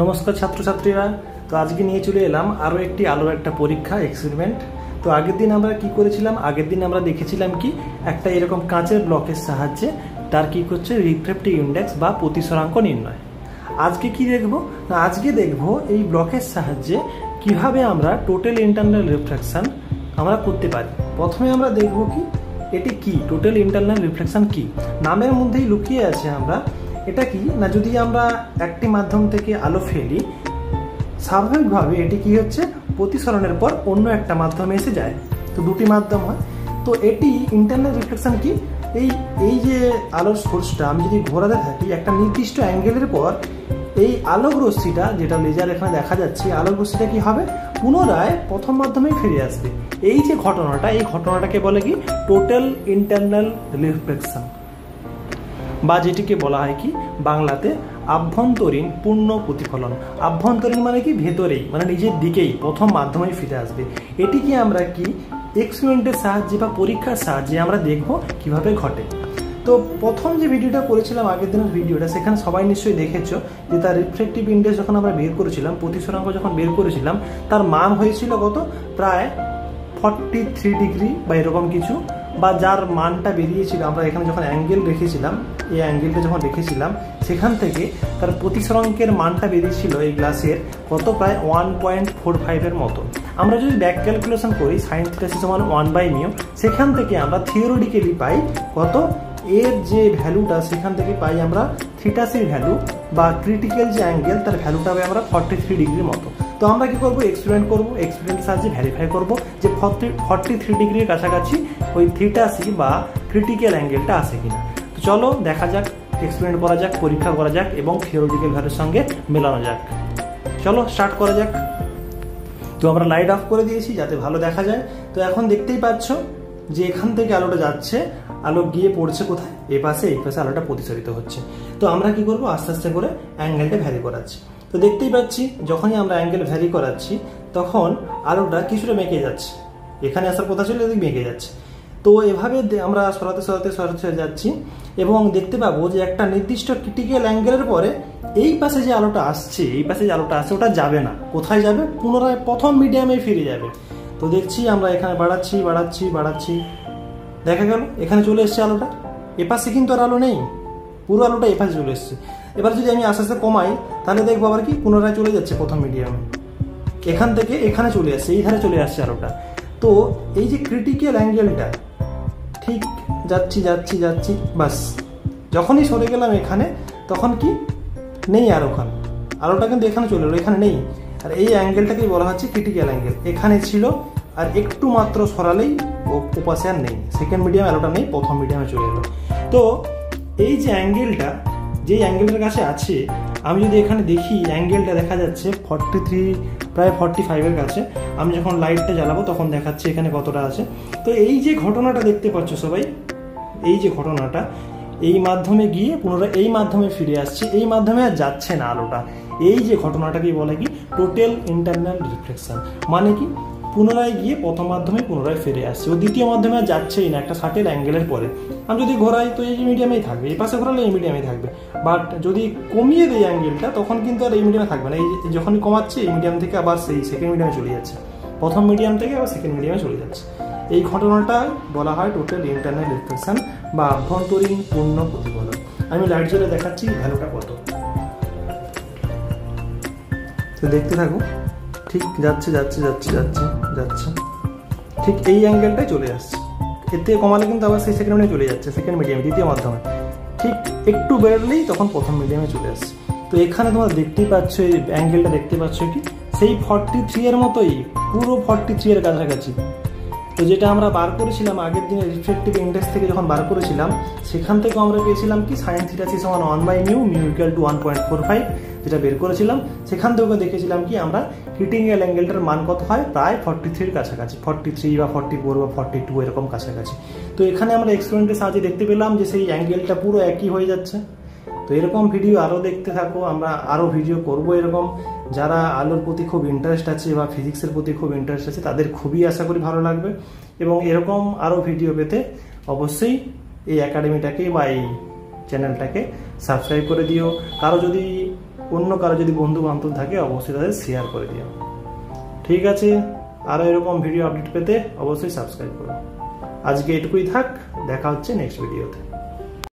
নমস্কার ছাত্রছাত্রীরা। তো আজকে নিয়ে চলে এলাম আরও একটি আলোর একটা পরীক্ষা এক্সপেরিমেন্ট। তো আগের দিন আমরা কি করেছিলাম, আগের দিন আমরা দেখেছিলাম কি একটা এরকম কাঁচের ব্লকের সাহায্যে তার কি করছে রিফ্র্যাক্টিভ ইন্ডেক্স বা প্রতিসরাঙ্ক নির্ণয়। আজকে কি দেখব না, আজকে দেখব এই ব্লকের সাহায্যে কিভাবে আমরা টোটাল ইন্টারনাল রিফ্র্যাকশন আমরা করতে পারি। প্রথমে আমরা দেখব কি এটি কি টোটাল ইন্টারনাল রিফ্র্যাকশন কি, নামের মধ্যেই লুকিয়ে আছে আমরা এটা কি না। যদি আমরা একটি মাধ্যম থেকে আলো ফেলি, স্বাভাবিকভাবে এটি কি হচ্ছে প্রতিসরণের পর অন্য একটা মাধ্যমে এসে যায়, তো দুটি মাধ্যম হয়। তো এটি ইন্টারনাল রিফ্লেকশন কি, এই যে আলোর সোর্সটা আমি যদি ঘোরাতে থাকি একটা নির্দিষ্ট অ্যাঙ্গেলের পর এই আলোক রশ্মিটা, যেটা লেজার এখানে দেখা যাচ্ছে, আলোক রশ্মিটা কি হবে পুনরায় প্রথম মাধ্যমেই ফিরে আসবে। এই যে ঘটনাটা, এই ঘটনাটাকে বলে কি টোটাল ইন্টারনাল রিফ্লেকশন, বা যেটিকে বলা হয় কি বাংলাতে আভ্যন্তরীণ পূর্ণ প্রতিফলন। আভ্যন্তরীণ মানে কি ভেতরেই, মানে নিজের দিকেই প্রথম মাধ্যমে ফিরে আসবে। এটিকে আমরা কি এক্সপেরিমেন্টের সাহায্যে বা পরীক্ষার সাহায্যে আমরা দেখব কিভাবে ঘটে। তো প্রথম যে ভিডিওটা করেছিলাম আগের দিনের ভিডিওটা, সেখানে সবাই নিশ্চয়ই দেখেছো যে তার রিফ্র্যাক্টিভ ইন্ডেক্স যখন আমরা বের করেছিলাম, প্রতিসরাঙ্ক যখন বের করেছিলাম, তার মান হয়েছিল কত, প্রায় 43 ডিগ্রি বা এরকম কিছু, বা যার মানটা বেরিয়েছিল আমরা এখানে যখন অ্যাঙ্গেল রেখেছিলাম, এই অ্যাঙ্গেলটা যখন রেখেছিলাম সেখান থেকে তার প্রতিসরাঙ্কের মানটা বেরিয়েছিল এই গ্লাসের কত, প্রায় 1.45 মতো। আমরা যদি ব্যাক ক্যালকুলেশন করি সাইন থিটা সমান 1/μ, সেখান থেকে আমরা থিওরিটিক্যালি পাই কত, এর যে ভ্যালুটা সেখান থেকে পাই আমরা থিটাসির ভ্যালু বা ক্রিটিক্যাল যে অ্যাঙ্গেল তার ভ্যালুটা পাই আমরা 43 ডিগ্রির মতো। তো আমরা কি করবো, এক্সপেরিমেন্ট করবো, এক্সপেরিমেন্টের সাহায্যে ভেরিফাই করবো যে 43 ডিগ্রির কাছাকাছি ওই থিটাসি বা ক্রিটিক্যাল অ্যাঙ্গেলটা আসে কিনা। তো চলো দেখা যাক, এক্সপেরিমেন্ট করা যাক, পরীক্ষা করা যাক এবং থিওরিটিক্যাল ভ্যালুর সঙ্গে মেলানো যাক। চলো স্টার্ট করা যাক। তো আমরা লাইট অফ করে দিয়েছি যাতে ভালো দেখা যায়। তো এখন দেখতেই পাচ্ছ যে এখান থেকে আলোটা যাচ্ছে, আলো গিয়ে পড়ছে কোথায়, এই পাশে আলোটা প্রতিসরিত হচ্ছে। তো আমরা কি করব, আস্তে আস্তে করে অ্যাঙ্গেলটা ভ্যারি করাচ্ছি। তো দেখতেই পাচ্ছি যখনই আমরা অ্যাঙ্গেল ভ্যারি করাচ্ছি তখন আলোটা কিছুটা মেকে যাচ্ছে, এখানে আসার কথা ছিল এদিকে মেকে যাচ্ছে। তো এভাবে আমরা সরাতে যাচ্ছি এবং দেখতে পাবো যে একটা নির্দিষ্ট ক্রিটিক্যাল অ্যাঙ্গেলের পরে এই পাশে যে আলোটা আসছে, ওটা যাবে না, কোথায় যাবে, পুনরায় প্রথম মিডিয়ামে ফিরে যাবে। তো দেখছি আমরা এখানে বাড়াচ্ছি, দেখা গেল এখানে চলে এসছে আলোটা, এপাশে কিন্তু আর আলো নেই, পুরো আলোটা এপাশে চলে এসছে। এবার যদি আমি আস্তে আস্তে কমাই তাহলে দেখবো আবার কি পুনরায় চলে যাচ্ছে প্রথম মিডিয়ামে, এখান থেকে এখানে চলে আসছে, এই ধারে চলে আসছে আলোটা। তো এই যে ক্রিটিক্যাল অ্যাঙ্গেলটা ঠিক যাচ্ছি, বাস যখনই সরে গেলাম এখানে তখন কি নেই আর ওখানে আলোটা কিন্তু এখানে চলে এলো, এখানে নেই। আর এই অ্যাঙ্গেলটাকেই বলা হচ্ছে ক্রিটিক্যাল অ্যাঙ্গেল, এখানে ছিল আর একটু মাত্র সরালেই ওপাশে আর নেই, সেকেন্ড মিডিয়াম আলোটা নেই, প্রথম মিডিয়ামে চলে এলো। তো এই যে অ্যাঙ্গেলটা, যেই অ্যাঙ্গেলটার কাছে আছে, আমি যদি এখানে দেখি অ্যাঙ্গেলটা দেখা যাচ্ছে 43 প্রায় 45-এর কাছে। আমি যখন লাইটটা জ্বালাবো তখন দেখাচ্ছে এখানে কতটা আছে। তো এই যে ঘটনাটা দেখতে পাচ্ছ সবাই, এই যে ঘটনাটা, এই মাধ্যমে গিয়ে পুনরায় এই মাধ্যমে ফিরে আসছে, এই মাধ্যমে আর যাচ্ছে না আলোটা। এই যে ঘটনাটাকেই বলে কি টোটাল ইন্টারনাল রিফ্লেকশন, মানে কি পুনরায় গিয়ে প্রথম মাধ্যমে পুনরায় ফিরে আসছে, ও দ্বিতীয় মাধ্যমে আর যাচ্ছেই না একটা সার্টেন অ্যাঙ্গেলের পরে। আমি যদি ঘোরাই তো এই মিডিয়ামেই থাকবে, এই পাশে ঘোরালে এই মিডিয়ামেই থাকবে, বাট যদি কমিয়ে দেয় অ্যাঙ্গেলটা তখন কিন্তু আর এই মিডিয়ামে থাকবে না। এই যখনই কমাচ্ছে এই মিডিয়াম থেকে আবার সেই সেকেন্ড মিডিয়ামে চলে যাচ্ছে, প্রথম মিডিয়াম থেকে আবার সেকেন্ড মিডিয়ামে চলে যাচ্ছে। এই ঘটনাটা বলা হয় টোটাল ইন্টারনাল রিফ্লেকশন বা আভ্যন্তরীণ পূর্ণ প্রতিফলন। আমি লাইট জ্বলে দেখাচ্ছি ভ্যালুটা কত। তো দেখতে থাকো, ঠিক যাচ্ছে, ঠিক এই অ্যাঙ্গেলটাই চলে আসছে, এর থেকে কমালে কিন্তু আবার সেই সেকেন্ড মিডিয়ামে চলে যাচ্ছে, সেকেন্ড মিডিয়াম দ্বিতীয় মাধ্যমে, ঠিক একটু বেরোলেই তখন প্রথম মিডিয়ামে চলে আসছে। তো এখানে তোমরা দেখতেই পাচ্ছ, এই অ্যাঙ্গেলটা দেখতে পাচ্ছ কি সেই 43 এর মতোই, পুরো 43 এর কাছাকাছি। তো যেটা আমরা বার করেছিলাম আগের দিনে রিফ্র্যাক্টিভ ইন্ডেক্স থেকে যখন বার করেছিলাম, সেখান থেকে আমরা পেয়েছিলাম কি সাইন থিটা সি সমান 1/μ, μ 1.45, যেটা বের করেছিলাম। সেখান থেকে দেখেছিলাম কি আমরা ক্রিটিক্যাল অ্যাঙ্গেলটার মান কত হয়, প্রায় 43-এর কাছাকাছি, 43 বা 44 বা 42 এরকম কাছাকাছি। তো এখানে আমরা এক্সপেরিমেন্টের সাহায্যে দেখতে পেলাম যে সেই অ্যাঙ্গেলটা পুরো একই হয়ে যাচ্ছে। তো এরকম ভিডিও আরও দেখতে থাকো, আমরা আরও ভিডিও করব এরকম। যারা আলোর প্রতি খুব ইন্টারেস্ট আছে বা ফিজিক্সের প্রতি খুব ইন্টারেস্ট আছে তাদের খুবই আশা করি ভালো লাগবে। এবং এরকম আরও ভিডিও পেতে অবশ্যই এই একাডেমিটাকে বা এই চ্যানেলটাকে সাবস্ক্রাইব করে দিও। কারো যদি অন্য কারো যদি বন্ধু বান্ধব থাকে অবশ্যই তাদের শেয়ার করে দিও। ঠিক আছে, আরও এরকম ভিডিও আপডেট পেতে অবশ্যই সাবস্ক্রাইব করো। আজকে এটুকুই থাক, দেখা হচ্ছে নেক্সট ভিডিওতে।